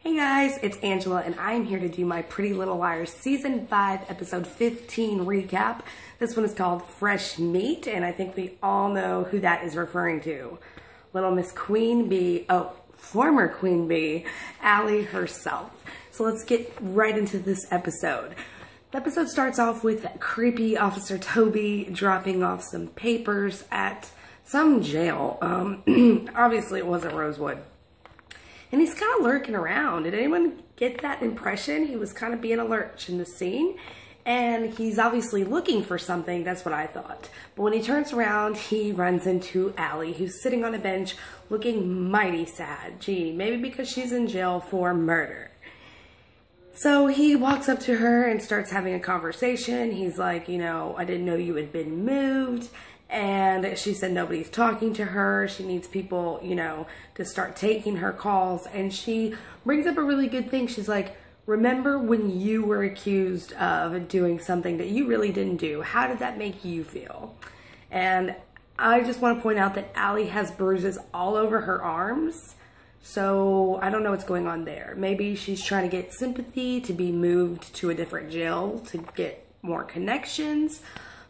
Hey guys, it's Angela and I'm here to do my Pretty Little Liars Season 5 Episode 15 recap. This one is called Fresh Meat and I think we all know who that is referring to. Little Miss Queen Bee, former Queen Bee, Allie herself. So let's get right into this episode. The episode starts off with creepy Officer Toby dropping off some papers at some jail. Obviously it wasn't Rosewood. And he's kind of lurking around. Did anyone get that impression? He was kind of being a lurch in the scene. And he's obviously looking for something. That's what I thought. But when he turns around, he runs into Allie, who's sitting on a bench looking mighty sad. Gee, maybe because she's in jail for murder. So he walks up to her and starts having a conversation. He's like, you know, I didn't know you had been moved. And she said nobody's talking to her. She needs people, you know, to start taking her calls. And she brings up a really good thing. She's like, remember when you were accused of doing something that you really didn't do? How did that make you feel? And I just want to point out that Allie has bruises all over her arms. So I don't know what's going on there. Maybe she's trying to get sympathy to be moved to a different jail to get more connections.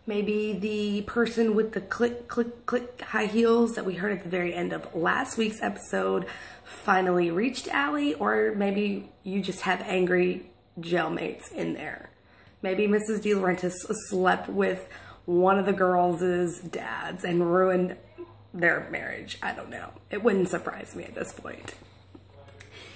Maybe the person with the click, click, click high heels that we heard at the very end of last week's episode finally reached Allie, or maybe you just have angry jailmates in there. Maybe Mrs. De Laurentiis slept with one of the girls' dads and ruined their marriage. I don't know. It wouldn't surprise me at this point.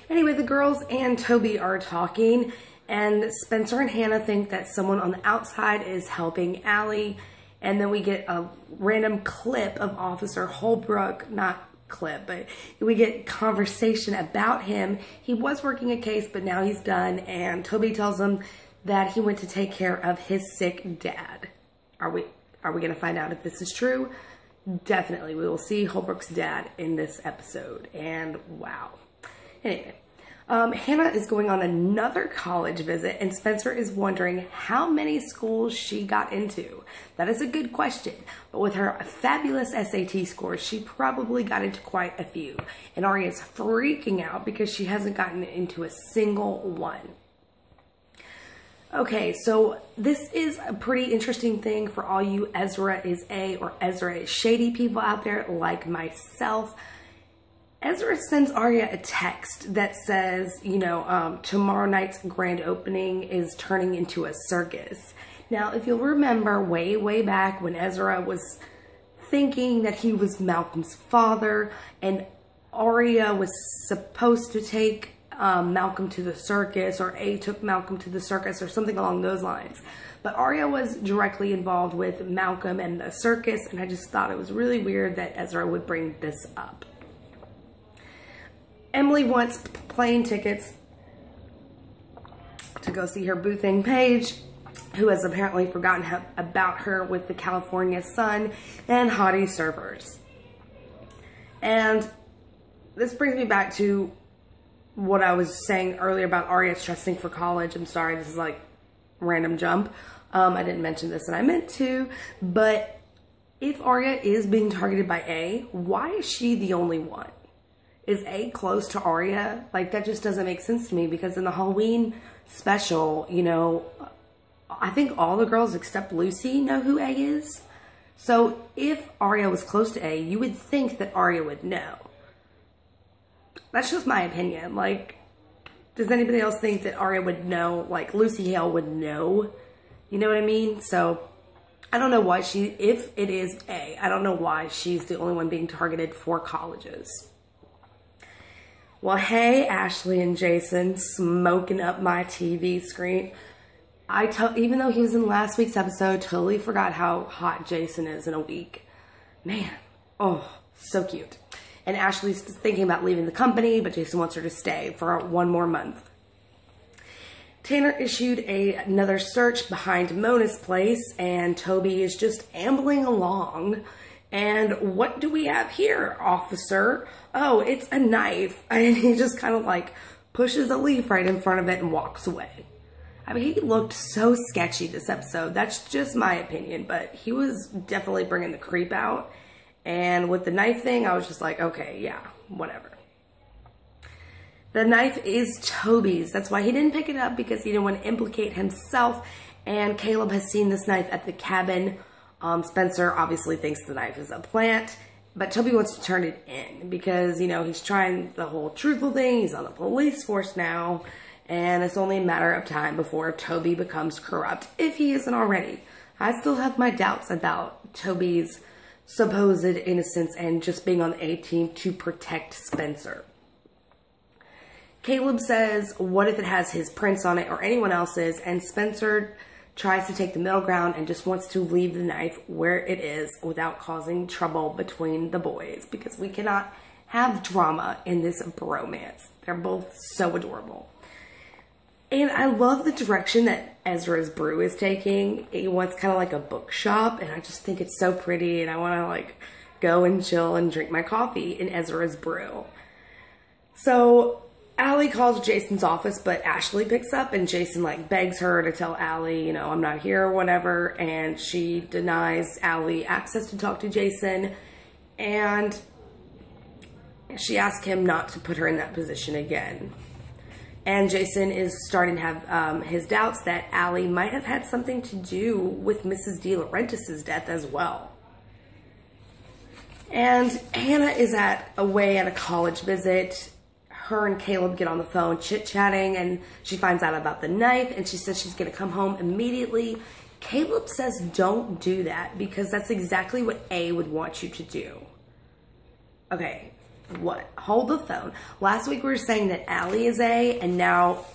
Anyway, the girls and Toby are talking. And Spencer and Hannah think that someone on the outside is helping Allie. And then we get a random clip of Officer Holbrook, not clip, but we get conversation about him. He was working a case, but now he's done. And Toby tells him that he went to take care of his sick dad. Are we going to find out if this is true? Definitely. We will see Holbrook's dad in this episode. And wow. Anyway. Hannah is going on another college visit and Spencer is wondering how many schools she got into. That is a good question, but with her fabulous SAT scores, she probably got into quite a few. And Aria's freaking out because she hasn't gotten into a single one. Okay, so this is a pretty interesting thing for all you Ezra is A or Ezra is shady people out there like myself. Ezra sends Aria a text that says, you know, tomorrow night's grand opening is turning into a circus. Now, if you'll remember way back when Ezra was thinking that he was Malcolm's father and Aria was supposed to take Malcolm to the circus, or A took Malcolm to the circus or something along those lines. But Aria was directly involved with Malcolm and the circus, and I just thought it was really weird that Ezra would bring this up. Emily wants plane tickets to go see her boo thing Paige, who has apparently forgotten about her with the California sun and hottie servers. And this brings me back to what I was saying earlier about Aria stressing for college. I'm sorry, this is like random jump. I didn't mention this and I meant to, but if Aria is being targeted by A, why is she the only one? Is A close to Aria? Like, that just doesn't make sense to me because in the Halloween special, you know, I think all the girls except Lucy know who A is. So if Aria was close to A, you would think that Aria would know. That's just my opinion. Like, does anybody else think that Aria would know? Like, Lucy Hale would know? You know what I mean? So I don't know why if it is A, I don't know why she's the only one being targeted for colleges. Well, hey, Ashley and Jason, smoking up my TV screen. Even though he was in last week's episode, totally forgot how hot Jason is in a week. Man, oh, so cute. And Ashley's thinking about leaving the company, but Jason wants her to stay for one more month. Tanner issued another search behind Mona's place, and Toby is just ambling along. And what do we have here, officer? Oh, it's a knife. And he just kind of like pushes a leaf right in front of it and walks away. I mean, he looked so sketchy this episode. That's just my opinion, but he was definitely bringing the creep out. And with the knife thing, I was just like, okay, yeah, whatever. The knife is Toby's. That's why he didn't pick it up, because he didn't want to implicate himself. And Caleb has seen this knife at the cabin. Spencer obviously thinks the knife is a plant, but Toby wants to turn it in because, you know, he's trying the whole truthful thing. He's on the police force now, and it's only a matter of time before Toby becomes corrupt, if he isn't already. I still have my doubts about Toby's supposed innocence and just being on the A team to protect Spencer. Caleb says, what if it has his prints on it or anyone else's? And Spencer tries to take the middle ground and just wants to leave the knife where it is without causing trouble between the boys, because we cannot have drama in this bromance. They're both so adorable. And I love the direction that Ezra's brew is taking. It wants kind of like a bookshop, and I just think it's so pretty, and I want to like go and chill and drink my coffee in Ezra's brew. So Allie calls Jason's office, but Ashley picks up, and Jason like begs her to tell Allie, you know, I'm not here or whatever, and she denies Allie access to talk to Jason, and she asks him not to put her in that position again. And Jason is starting to have his doubts that Allie might have had something to do with Mrs. De Laurentiis' death as well. And Hannah is away at a college visit. Her and Caleb get on the phone chit-chatting, and she finds out about the knife, and she says she's going to come home immediately. Caleb says don't do that, because that's exactly what A would want you to do. Okay. What? Hold the phone. Last week we were saying that Allie is A, and now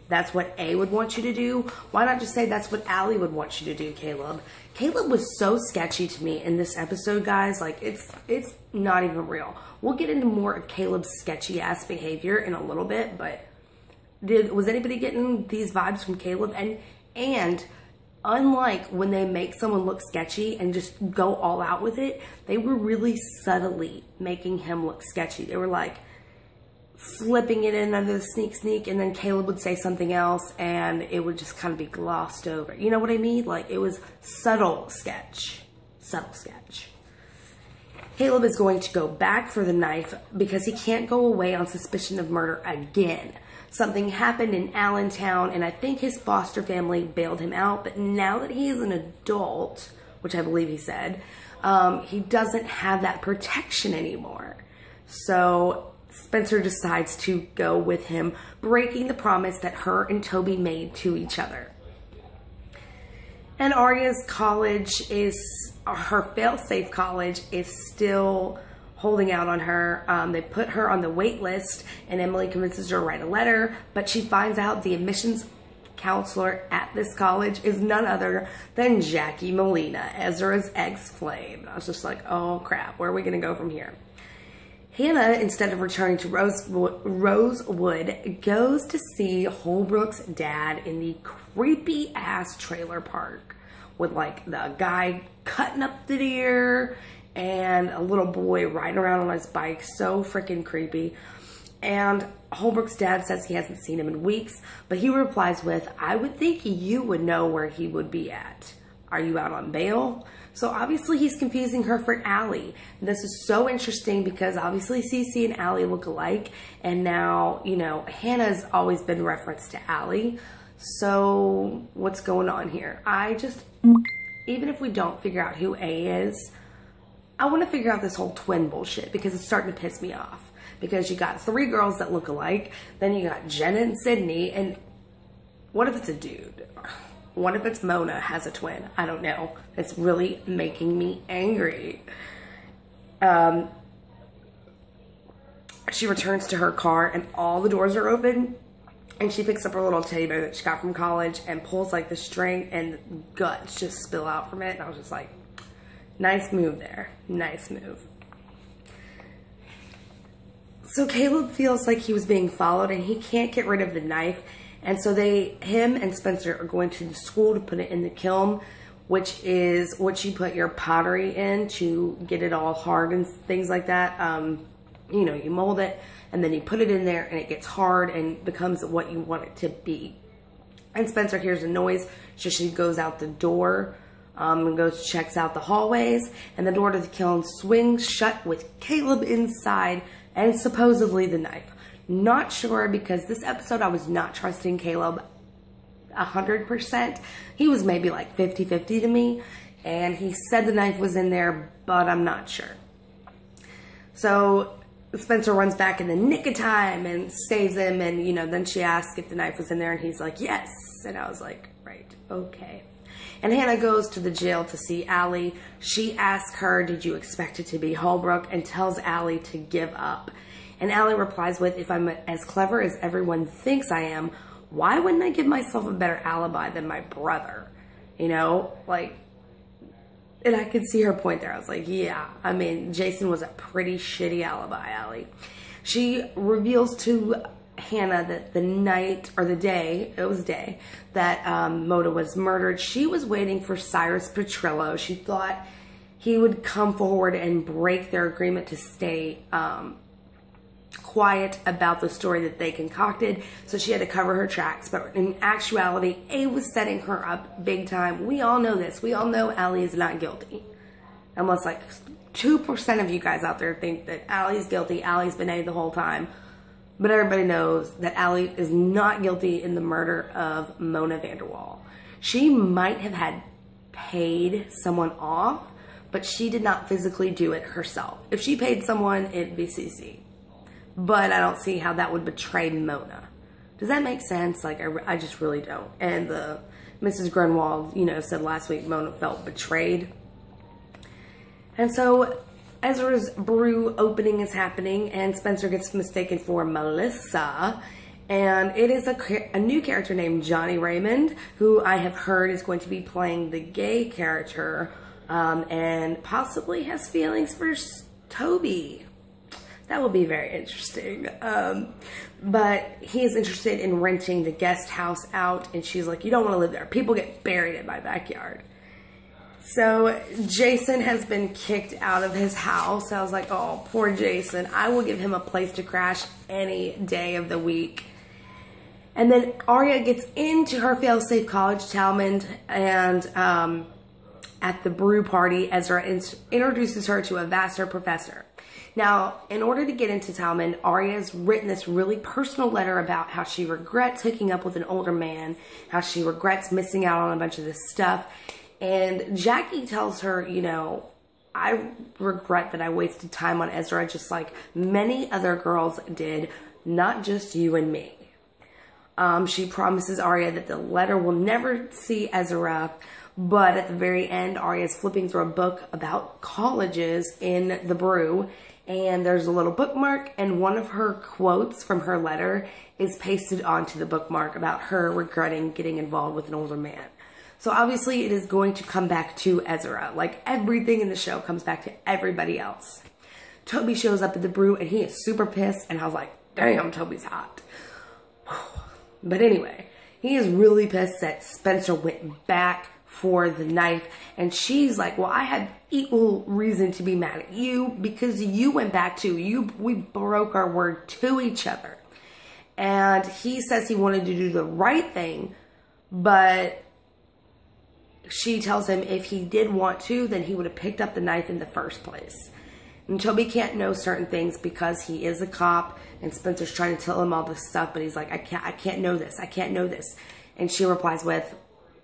that's what A would want you to do. Why not just say that's what Allie would want you to do, Caleb? Caleb was so sketchy to me in this episode, guys. Like, it's not even real. We'll get into more of Caleb's sketchy ass behavior in a little bit, but was anybody getting these vibes from Caleb? And unlike when they make someone look sketchy and just go all out with it, they were really subtly making him look sketchy. They were like flipping it in under the sneak, and then Caleb would say something else and it would just kind of be glossed over. You know what I mean? Like, it was subtle sketch. Subtle sketch. Caleb is going to go back for the knife because he can't go away on suspicion of murder again. Something happened in Allentown, and I think his foster family bailed him out. But now that he is an adult, which I believe he said, he doesn't have that protection anymore. So Spencer decides to go with him, breaking the promise that her and Toby made to each other. And Arya's college her fail-safe college is still holding out on her. They put her on the wait list, and Emily convinces her to write a letter, but she finds out the admissions counselor at this college is none other than Jackie Molina, Ezra's ex-flame. I was just like, oh crap, where are we gonna go from here? Hannah, instead of returning to Rosewood, goes to see Holbrook's dad in the creepy ass trailer park with like the guy cutting up the deer and a little boy riding around on his bike. So freaking creepy. And Holbrook's dad says he hasn't seen him in weeks, but he replies with, I would think you would know where he would be at. Are you out on bail? So obviously he's confusing her for Allie. This is so interesting because obviously Cece and Allie look alike. And now, you know, Hannah's always been referenced to Allie. So what's going on here? Even if we don't figure out who A is, I want to figure out this whole twin bullshit because it's starting to piss me off. Because you got 3 girls that look alike, then you got Jenna and Sydney, and what if it's a dude? What if it's Mona has a twin? I don't know. It's really making me angry. She returns to her car and all the doors are open, and she picks up her little teddy bear that she got from college and pulls like the string, and guts just spill out from it. And I was just like, nice move there. Nice move. So Caleb feels like he was being followed and he can't get rid of the knife. And so him and Spencer are going to the school to put it in the kiln, which is what you put your pottery in to get it all hard and things like that. You know, you mold it and then you put it in there and it gets hard and becomes what you want it to be. And Spencer hears a noise, so she goes out the door and checks out the hallways, and the door to the kiln swings shut with Caleb inside and supposedly the knife. Not sure, because this episode I was not trusting Caleb 100%. He was maybe like 50-50 to me, and he said the knife was in there, but I'm not sure. So Spencer runs back in the nick of time and saves him, and you know, then she asks if the knife was in there, and he's like, yes. And I was like, right, okay. And Hannah goes to the jail to see Allie. She asks her, did you expect it to be Holbrook, and tells Allie to give up. And Allie replies with, if I'm as clever as everyone thinks I am, why wouldn't I give myself a better alibi than my brother? You know, like, and I could see her point there. I was like, yeah, I mean, Jason was a pretty shitty alibi, Allie. She reveals to Hannah that the night, or the day, it was day, that Mona was murdered, she was waiting for Cyrus Petrillo. She thought he would come forward and break their agreement to stay quiet about the story that they concocted, so she had to cover her tracks. But in actuality, A was setting her up big time. We all know this. We all know Allie is not guilty. Unless like 2% of you guys out there think that Allie's guilty. Allie's been A the whole time. But everybody knows that Allie is not guilty in the murder of Mona Vanderwall. She might have had paid someone off, but she did not physically do it herself. If she paid someone, it'd be Cece. But I don't see how that would betray Mona. Does that make sense? Like, I just really don't. And Mrs. Grunwald, you know, said last week Mona felt betrayed. And so Ezra's brew opening is happening, and Spencer gets mistaken for Melissa. And it is a new character named Johnny Raymond, who I have heard is going to be playing the gay character, and possibly has feelings for Toby. That will be very interesting. But he is interested in renting the guest house out, and she's like, you don't want to live there. People get buried in my backyard. So Jason has been kicked out of his house. I was like, oh, poor Jason. I will give him a place to crash any day of the week. And then Arya gets into her fail-safe college, Talmud, and at the brew party, Ezra introduces her to a Vassar professor. Now, in order to get into Talmud, Arya's written this really personal letter about how she regrets hooking up with an older man, how she regrets missing out on a bunch of this stuff. And Jackie tells her, you know, I regret that I wasted time on Ezra just like many other girls did, not just you and me. She promises Arya that the letter will never see Ezra, but at the very end, Arya is flipping through a book about colleges in the brew, and there's a little bookmark, and one of her quotes from her letter is pasted onto the bookmark about her regretting getting involved with an older man. So obviously it is going to come back to Ezra. Like everything in the show comes back to everybody else. Toby shows up at the brew and he is super pissed, and I was like, damn, Toby's hot. But anyway, he is really pissed that Spencer went back for the knife, and she's like, well, I had equal reason to be mad at you because you went back too. We broke our word to each other. And he says he wanted to do the right thing, but she tells him if he did want to, then he would have picked up the knife in the first place. And Toby can't know certain things because he is a cop, and Spencer's trying to tell him all this stuff, but he's like, I can't know this. I can't know this. And she replies with,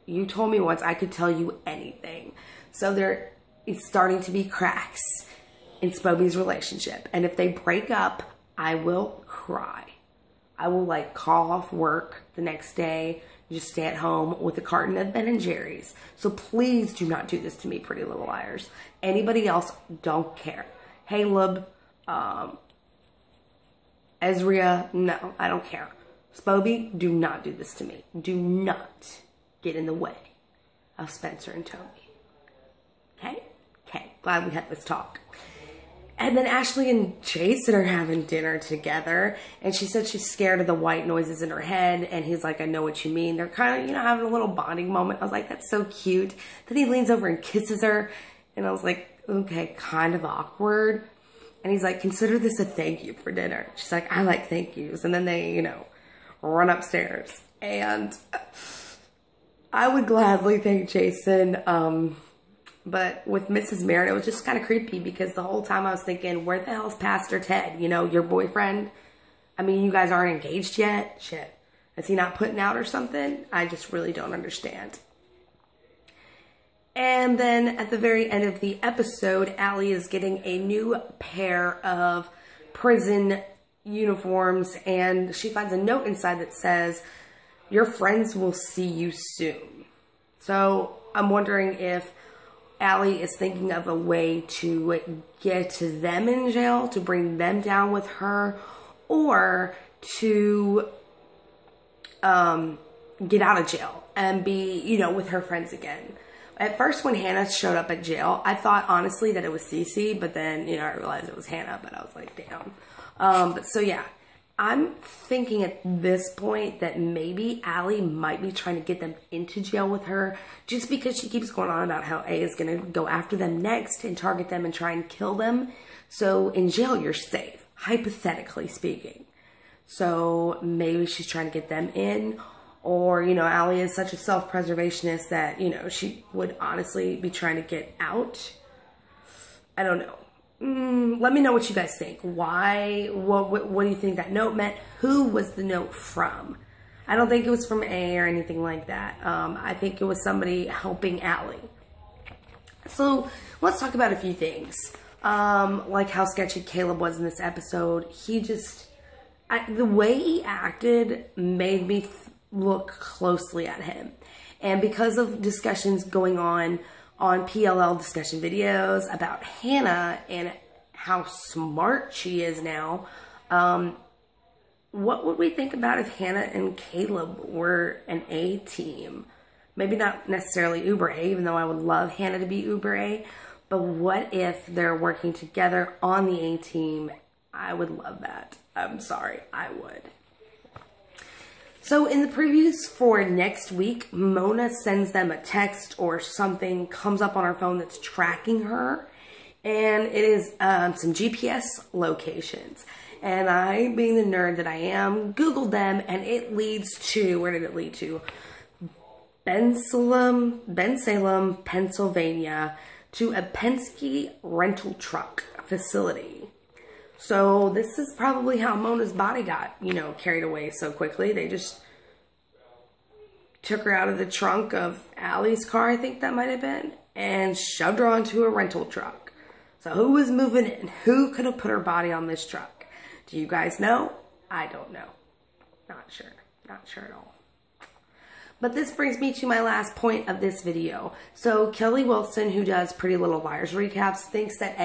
you told me once I could tell you anything. So there is starting to be cracks in Spoby's relationship. And if they break up, I will cry. I will like call off work the next day, just stay at home with a carton of Ben & Jerry's. So please do not do this to me, Pretty Little Liars. Anybody else, don't care. Caleb, Ezra, no, I don't care. Spoby, do not do this to me. Do not get in the way of Spencer and Toby. Okay? Okay, glad we had this talk. And then Ashley and Jason are having dinner together, and she said she's scared of the white noises in her head, and he's like, I know what you mean. They're kind of, you know, having a little bonding moment. I was like, that's so cute. Then he leans over and kisses her, and I was like, okay, kind of awkward. And he's like, consider this a thank you for dinner. She's like, I like thank yous. And then they, you know, run upstairs. And I would gladly thank Jason, but with Mrs. Merritt, it was just kind of creepy because the whole time I was thinking, where the hell's Pastor Ted? You know, your boyfriend? I mean, you guys aren't engaged yet? Shit. Is he not putting out or something? I just really don't understand. And then at the very end of the episode, Allie is getting a new pair of prison uniforms, and she finds a note inside that says, "Your friends will see you soon." So I'm wondering if Allie is thinking of a way to get them in jail, to bring them down with her, or to get out of jail and be, you know, with her friends again. At first, when Hannah showed up at jail, I thought honestly that it was Cece, but then, you know, I realized it was Hannah, but I was like, damn. But so yeah, I'm thinking at this point that maybe Allie might be trying to get them into jail with her, just because she keeps going on about how A is going to go after them next and target them and try and kill them. So in jail, you're safe, hypothetically speaking. So maybe she's trying to get them in. Or, you know, Allie is such a self-preservationist that, you know, she would honestly be trying to get out. I don't know. Let me know what you guys think. Why? What do you think that note meant? Who was the note from? I don't think it was from A or anything like that. I think it was somebody helping Allie. So let's talk about a few things. Like how sketchy Caleb was in this episode. He just, the way he acted made me look closely at him. And because of discussions going on PLL discussion videos about Hannah and how smart she is now, what would we think about if Hannah and Caleb were an A team? Maybe not necessarily Uber A, even though I would love Hannah to be Uber A, but what if they're working together on the A team? I would love that. I'm sorry, I would. So in the previews for next week, Mona sends them a text or something comes up on her phone that's tracking her. And it is some GPS locations. And I, being the nerd that I am, Googled them, and it leads to, where did it lead to? Bensalem, Pennsylvania, to a Penske rental truck facility. So this is probably how Mona's body got, you know, carried away so quickly. They just took her out of the trunk of Allie's car, I think that might have been, and shoved her onto a rental truck. So who was moving in? Who could have put her body on this truck? Do you guys know? I don't know. Not sure. Not sure at all. But this brings me to my last point of this video. So Kelly Wilson, who does Pretty Little Liars recaps, thinks that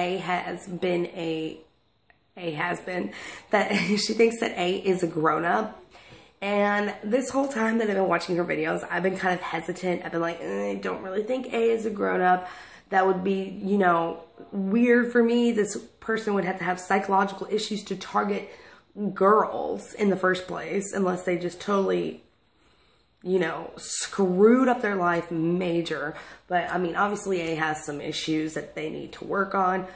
she thinks that A is a grown-up. And this whole time that I've been watching her videos, I've been kind of hesitant. I've been like, I don't really think A is a grown-up. That would be, you know, weird for me. This person would have to have psychological issues to target girls in the first place, unless they just totally, you know, screwed up their life major. But I mean, obviously A has some issues that they need to work on.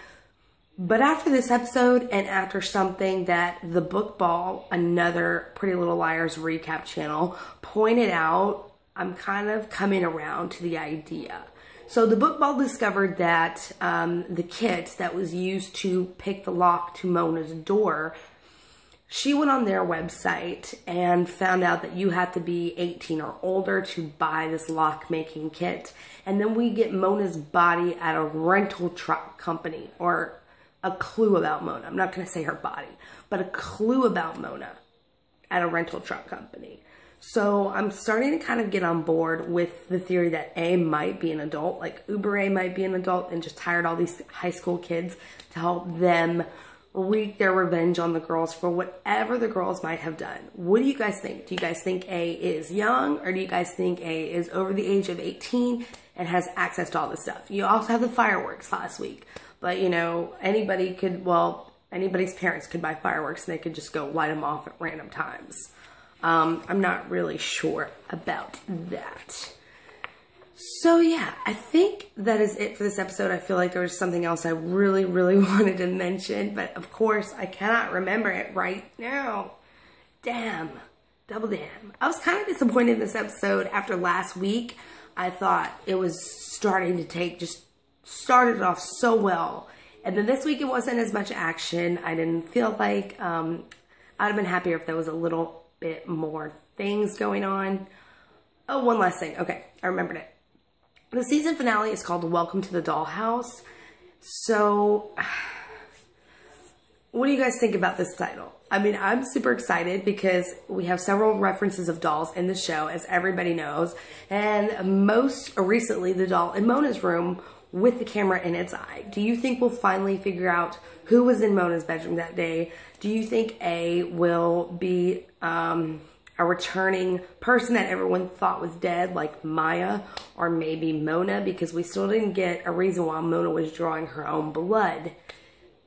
But after this episode, and after something that the Book Ball, another Pretty Little Liars recap channel, pointed out, I'm kind of coming around to the idea. So the Book Ball discovered that the kit that was used to pick the lock to Mona's door, she went on their website and found out that you had to be 18 or older to buy this lock making kit. And then we get Mona's body at a rental truck company, or a clue about Mona. I'm not going to say her body, but a clue about Mona at a rental truck company. So I'm starting to kind of get on board with the theory that A might be an adult, like Uber A might be an adult and just hired all these high school kids to help them wreak their revenge on the girls for whatever the girls might have done. What do you guys think? Do you guys think A is young, or do you guys think A is over the age of 18 and has access to all this stuff? You also have the fireworks last week. But, you know, anybody could, well, anybody's parents could buy fireworks and they could just go light them off at random times. I'm not really sure about that. So, yeah, I think that is it for this episode. I feel like there was something else I really, really wanted to mention. But, of course, I cannot remember it right now. Damn. Double damn. I was kind of disappointed in this episode after last week. I thought it was starting to take just started off so well, and then this week it wasn't as much action. I didn't feel like I I'd have been happier if there was a little bit more things going on. Oh, one last thing. Okay, I remembered it. The season finale is called Welcome to the Dollhouse. So, what do you guys think about this title? I mean, I'm super excited because we have several references of dolls in the show, as everybody knows. And most recently, the doll in Mona's room with the camera in its eye. Do you think we'll finally figure out who was in Mona's bedroom that day? Do you think A will be a returning person that everyone thought was dead, like Maya, or maybe Mona? Because we still didn't get a reason why Mona was drawing her own blood.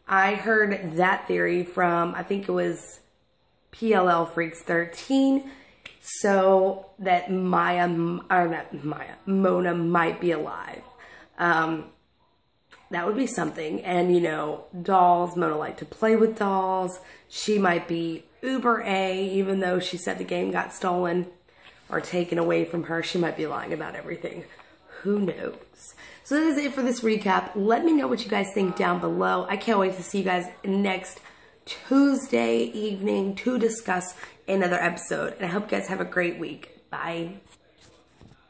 I heard that theory from, I think it was PLL Freaks 13, so that Mona might be alive. That would be something. And, you know, dolls, Mona liked to play with dolls. She might be Uber A, even though she said the game got stolen or taken away from her. She might be lying about everything. Who knows? So that is it for this recap. Let me know what you guys think down below. I can't wait to see you guys next Tuesday evening to discuss another episode. And I hope you guys have a great week. Bye.